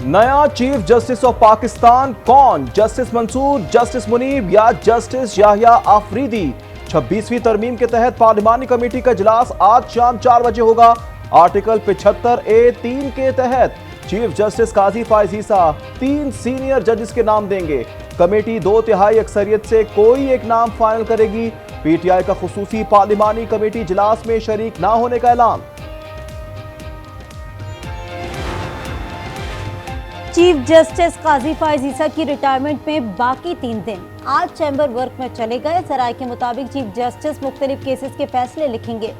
नया chief justice of Pakistan कौन? Justice Mansoor, justice Munib या जस्टिस याहिया आफरीदी? 26वीं तरमीम के तहत पार्लिमानी कमेटी का इजलास आज शाम 4 बजे होगा। आर्टिकल 75A(3) के तहत चीफ जस्टिस काजी फायज ईसा 3 सीनियर जजेस के नाम देंगे। कमेटी 2/3 अक्सरियत से कोई एक नाम फाइनल करेगी। पीटीआई का खुसूसी पार्लिमानी कमेटी इजलास में शरीक ना होने का ऐलान। चीफ जस्टिस काजी फायज ईसा की रिटायरमेंट में बाकी 3 दिन आज चैम्बर वर्क में चले गए। जराये के मुताबिक चीफ जस्टिस मुख्तलिफ केसेस के फैसले लिखेंगे।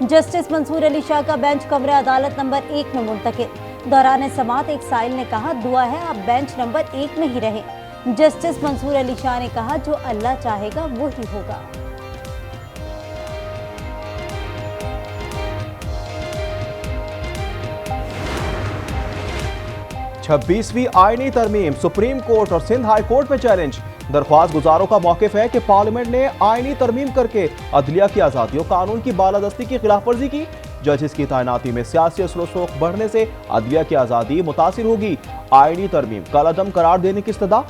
जस्टिस मंसूर अली शाह का बेंच कमरे अदालत नंबर 1 में मुंतकिल। दौरान समाअत एक साइल ने कहा, दुआ है आप बेंच नंबर 1 में ही रहें। जस्टिस मंसूर अली शाह ने कहा, जो अल्लाह चाहेगा वो ही होगा। छब्बीसवीं आईनी तरमीम सुप्रीम कोर्ट और सिंध हाई कोर्ट में चैलेंज। दरख्वास्त गुजारों का मौकिफ है कि पार्लियामेंट ने आईनी तरमीम करके अदलिया की आजादी और कानून की बालादस्ती की खिलाफ वर्जी की। जजेस की तैनाती में सियासी असर-ओ-रसूख बढ़ने से अदलिया की आजादी मुतासिर होगी। आईनी तरमीम कलअदम करार देने की इस्तदा।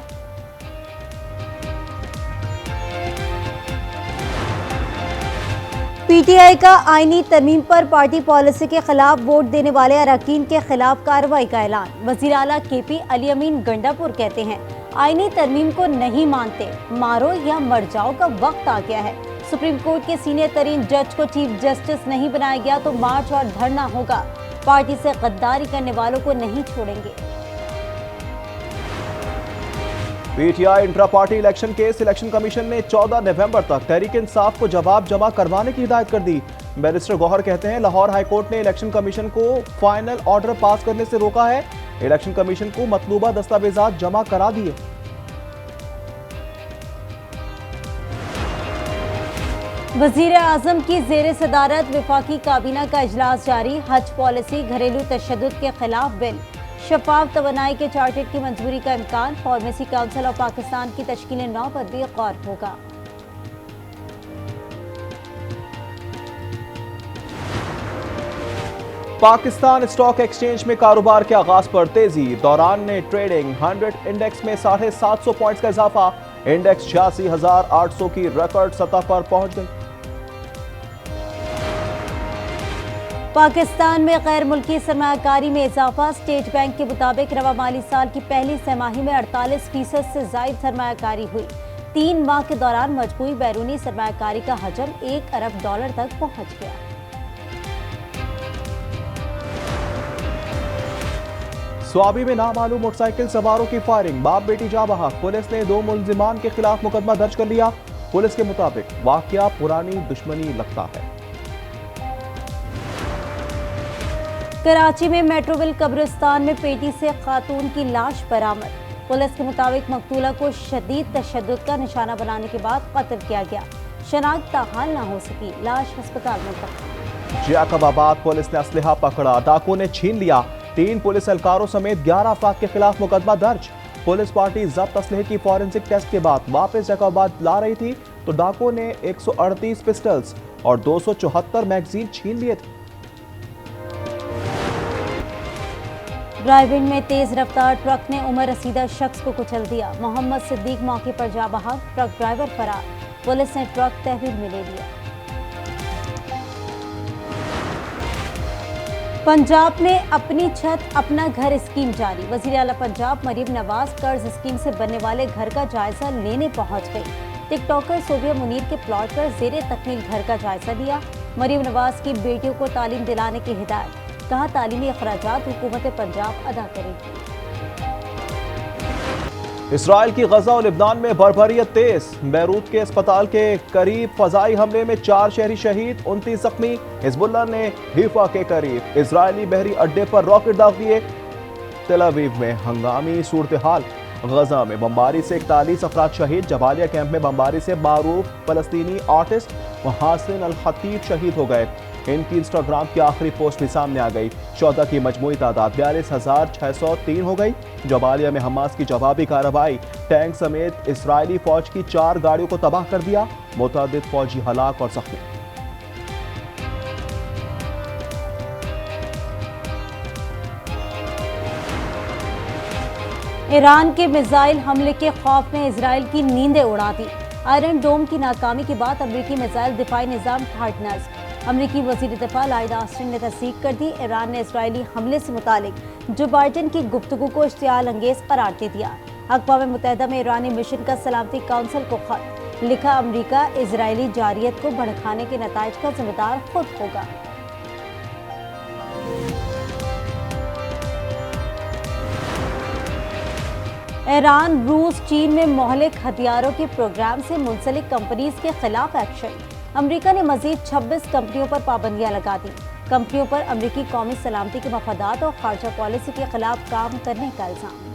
पीटीआई का आईनी तरमीम पर पार्टी पॉलिसी के खिलाफ वोट देने वाले अरकान के खिलाफ कार्रवाई का ऐलान। वजीर आला केपी अली अमीन गंडापुर कहते हैं, आईनी तरमीम को नहीं मानते, मारो या मर जाओ का वक्त आ गया है। सुप्रीम कोर्ट के सीनियर तरीन जज को चीफ जस्टिस नहीं बनाया गया तो मार्च और धरना होगा। पार्टी से गद्दारी करने वालों को नहीं छोड़ेंगे। PTI intra party election case election commission ने 14 नवंबर तक तहरीक इंसाफ को जवाब जमा करवाने की हिदायत कर दी। बैरिस्टर गौहर कहते हैं, लाहौर हाई कोर्ट ने इलेक्शन कमीशन को फाइनल ऑर्डर पास करने से रोका है। इलेक्शन कमीशन को मतलूबा दस्तावेजात जमा करा दिए। वजीर आजम की जेर सदारत वफाकी काबीना का इजलास जारी। हज पॉलिसी, घरेलू तशद्दुद के खिलाफ बिल, शफाफ तवानाई के चार्टर की मंजूरी का इम्कान। फार्मेसी काउंसिल ऑफ पाकिस्तान की तश्कील 9 पर भी गौर होगा। पाकिस्तान स्टॉक एक्सचेंज में कारोबार के आगाज पर तेजी। दौरान ने ट्रेडिंग 100 इंडेक्स में 750 पॉइंट्स का इजाफा। इंडेक्स 86,800 की रिकॉर्ड सतह पर पहुंच गई। पाकिस्तान में गैर मुल्की सरमायाकारी में इजाफा। स्टेट बैंक के मुताबिक रवा माली साल की पहली तिमाही में 48% से जायद सरमायाकारी हुई। 3 माह के दौरान मजमूई बैरूनी सरमायाकारी का हजम $1 अरब तक पहुंच गया। स्वाबी में नामालूम मोटरसाइकिल सवारों की फायरिंग, बाप बेटी जा बहक। पुलिस ने 2 मुलजिमान के खिलाफ मुकदमा दर्ज कर लिया। पुलिस के मुताबिक वाकया पुरानी दुश्मनी लगता है। कराची में मेट्रोविल कब्रिस्तान में पेटी से खातून की लाश बरामद। पुलिस के मुताबिक मकतूला को शदीद तशद्दुद का निशाना बनाने के बाद कत्ल किया गया। शनाख्त ताहाल ना हो सकी, लाश अस्पताल में पकड़ी। जैकबाबाद पुलिस ने असलहा पकड़ा, डाकुओं ने छीन लिया। 3 पुलिस एहलकारों समेत 11 अफराद के खिलाफ मुकदमा दर्ज। पुलिस पार्टी जब्त असलहे की फॉरेंसिक टेस्ट के बाद वापस जैकबाबाद ला रही थी तो डाकुओं ने 138 पिस्टल्स और 274 मैगजीन छीन लिए थे। ड्राइविंग में तेज रफ्तार ट्रक ने उमर रसीदा शख्स को कुचल दिया। मोहम्मद सिद्दीक मौके पर जा बहक, ट्रक ड्राइवर फरार। पुलिस ने ट्रक तहवील में ले लिया। पंजाब में अपनी छत अपना घर स्कीम जारी। वजीर आला पंजाब मरीम नवाज कर्ज स्कीम से बनने वाले घर का जायजा लेने पहुंच गई। टिकटॉकर सोबिया मुनीर के प्लॉट पर जेरे तकमील घर का जायजा लिया। मरीम नवाज की बेटियों को तालीम दिलाने की हिदायत। कहा, तालीमी अखराजात हुकूमत पंजाब अदा करेगी। इसराइल की गजा और लिबनान में बर्बरियत तेज। बैरूत के अस्पताल के करीब फजाई हमले में 4 शहरी शहीद, 29 जख्मी। हिजबुल्लाह ने हीफा के करीब इजरायली बहरी अड्डे पर रॉकेट दाग दिए। तेल अवीव में हंगामी सूरत हाल। गजा में बमबारी से 41 अफराद शहीद। जबालिया कैंप में बमबारी से मारूफ फलस्तीनी आर्टिस्ट मुहसिन अल खतीब शहीद हो गए। इनकी इंस्टाग्राम की आखिरी पोस्ट भी सामने आ गई। 14 की मजमूई तादाद 42,603 हो गई। जबालिया में हमास की जवाबी कार्रवाई, टैंक समेत इसराइली फौज की 4 गाड़ियों को तबाह कर दिया। मुतअद्दिद फौजी हलाक और जख्मी। ईरान के मिसाइल हमले के खौफ ने इजराइल की नींदें उड़ा दी। आयरन डोम की नाकामी के बाद अमेरिकी मिसाइल दिफाई निजाम ठाट नस्ब। अमेरिकी वजीर दिफा लॉयड ऑस्टिन ने तस्दीक कर दी। ईरान ने इजरायली हमले से मुतालिक जो बाइडेन की गुफ्तगू को इश्तियाल अंगेज करार दे दिया। अक़वाम मुत्तहिदा में ईरानी मिशन का सलामती काउंसिल को खत लिखा, अमेरिका इजरायली जारियत को भड़काने के नताइज का जिम्मेदार खुद होगा। ईरान, रूस, चीन में मोहलिक हथियारों के प्रोग्राम से मुंसलिक कंपनीज के खिलाफ एक्शन। अमेरिका ने मजीद 26 कंपनियों पर पाबंदियां लगा दी। कंपनियों पर अमेरिकी कौमी सलामती के मफादात और खारजा पॉलिसी के खिलाफ काम करने का इल्जाम।